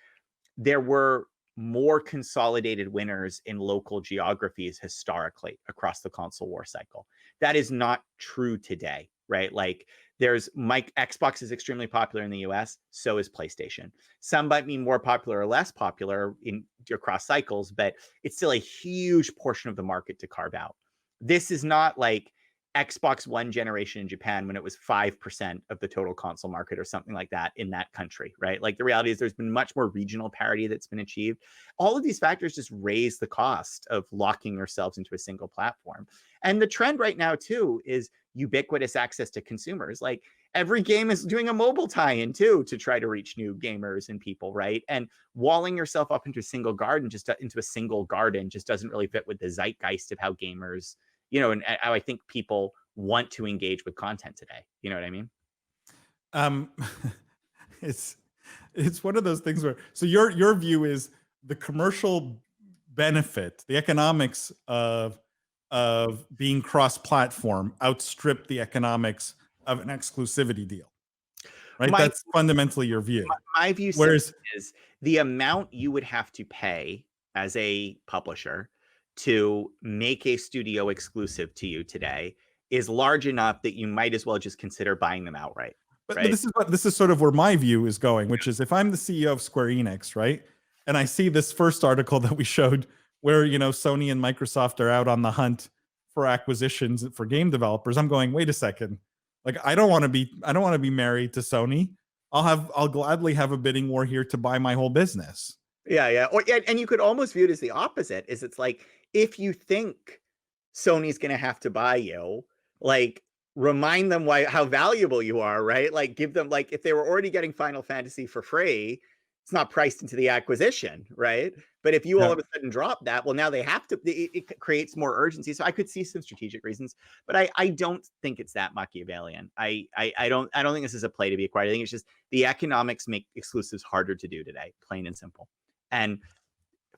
there were more consolidated winners in local geographies historically across the console war cycle. That is not true today, right? Like Xbox is extremely popular in the US, so is PlayStation. Some might be more popular or less popular in across cycles, but it's still a huge portion of the market to carve out. This is not like Xbox One generation in Japan when it was 5% of the total console market or something like that in that country, right? Like the reality is there's been much more regional parity that's been achieved. All of these factors just raise the cost of locking yourselves into a single platform. And the trend right now too is ubiquitous access to consumers. Like every game is doing a mobile tie-in too to try to reach new gamers and people, right? And walling yourself up into a single garden just doesn't really fit with the zeitgeist of how gamers and how I think people want to engage with content today. You know what I mean? It's one of those things where, so your view is the commercial benefit, the economics of being cross-platform outstrip the economics of an exclusivity deal, right? That's fundamentally your view. My view is the amount you would have to pay as a publisher to make a studio exclusive to you today is large enough that you might as well just consider buying them outright. But this is sort of where my view is going, which is if I'm the CEO of Square Enix, right, and I see this first article that we showed where Sony and Microsoft are out on the hunt for acquisitions for game developers, I'm going, wait a second, like I don't want to be married to Sony. I'll gladly have a bidding war here to buy my whole business. Yeah. And you could almost view it as the opposite. Is it's like if you think Sony's going to have to buy you, like remind them how valuable you are, right? Like give them, like if they were already getting Final Fantasy for free, it's not priced into the acquisition, right? But if you all of a sudden drop that, well, now they have to. It creates more urgency. So I could see some strategic reasons, but I don't think it's that Machiavellian. I don't think this is a play to be acquired. I think it's just the economics make exclusives harder to do today, plain and simple. And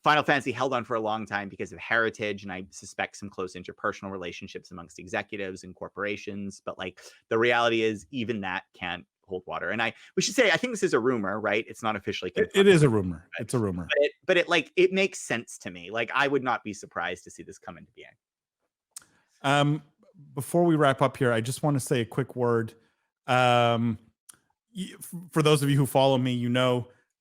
Final Fantasy held on for a long time because of heritage, and I suspect some close interpersonal relationships amongst executives and corporations. But like the reality is, even that can't hold water. And we should say, I think this is a rumor, right? It's not officially confirmed. It is a rumor. It's a rumor. But it makes sense to me. Like I would not be surprised to see this come into being. Before we wrap up here, I just want to say a quick word. For those of you who follow me,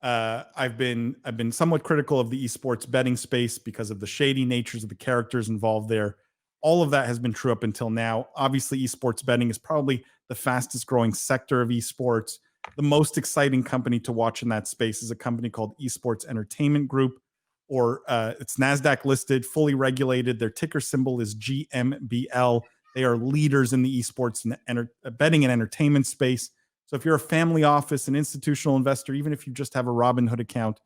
I've been somewhat critical of the esports betting space because of the shady natures of the characters involved there. All of that has been true up until now. Obviously, esports betting is probably the fastest growing sector of esports. The most exciting company to watch in that space is a company called Esports Entertainment Group, or it's NASDAQ listed, fully regulated. Their ticker symbol is GMBL. They are leaders in the esports and betting and entertainment space. So if you're a family office, an institutional investor, even if you just have a Robinhood account,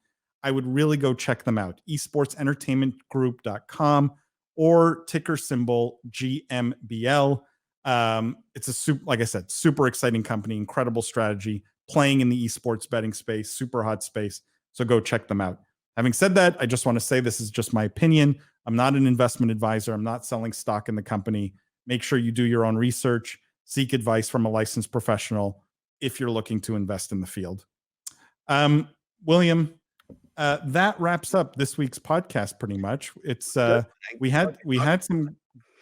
I would really go check them out. esportsentertainmentgroup.com or ticker symbol GMBL. It's like I said, super exciting company, incredible strategy, playing in the esports betting space, super hot space. So go check them out. Having said that, I just want to say this is just my opinion. I'm not an investment advisor. I'm not selling stock in the company. Make sure you do your own research, seek advice from a licensed professional if you're looking to invest in the field. William, that wraps up this week's podcast pretty much. It's we had some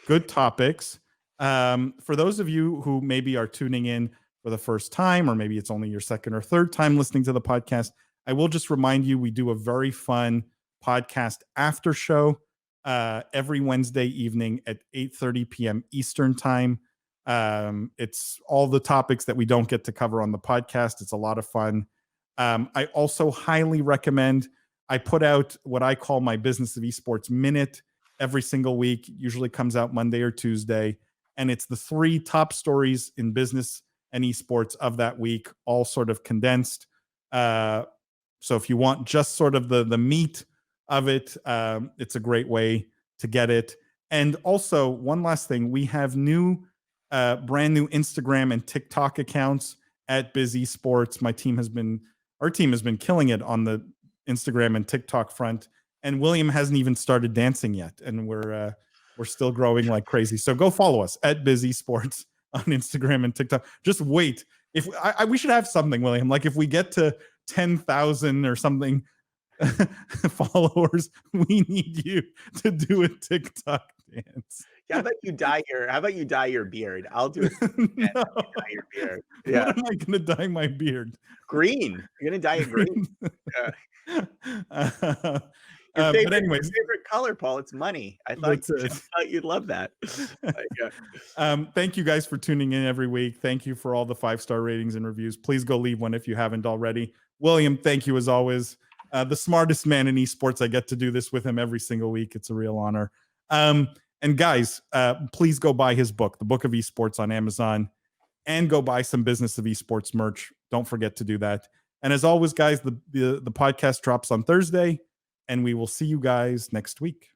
good topics. For those of you who maybe are tuning in for the first time, or maybe it's only your second or third time listening to the podcast, I will just remind you we do a very fun podcast after show every Wednesday evening at 8:30 p.m. Eastern time. It's all the topics that we don't get to cover on the podcast. It's a lot of fun. I also highly recommend, I put out what I call my Business of Esports Minute every single week. It usually comes out Monday or Tuesday. And it's the 3 top stories in business and esports of that week, all sort of condensed. So if you want just sort of the meat of it, it's a great way to get it. And also, one last thing, we have brand new Instagram and TikTok accounts at Biz Esports. Our team has been killing it on the Instagram and TikTok front, and William hasn't even started dancing yet, and we're still growing like crazy. So go follow us at Biz Esports on Instagram and TikTok. Just wait. If we should have something, William, like if we get to 10,000 or something followers, we need you to do a TikTok dance. How about you dye your beard? I'll do it. No. Dye your beard. Yeah. What am I gonna dye my beard? Green. You're gonna dye it green. But anyways, favorite color, Paul. It's money. I thought you'd love that. Thank you guys for tuning in every week. Thank you for all the 5-star ratings and reviews. Please go leave one if you haven't already. William, thank you as always. The smartest man in esports. I get to do this with him every single week. It's a real honor. And guys, please go buy his book, The Book of Esports, on Amazon, and go buy some Business of Esports merch. Don't forget to do that. And as always, guys, the podcast drops on Thursday, and we will see you guys next week.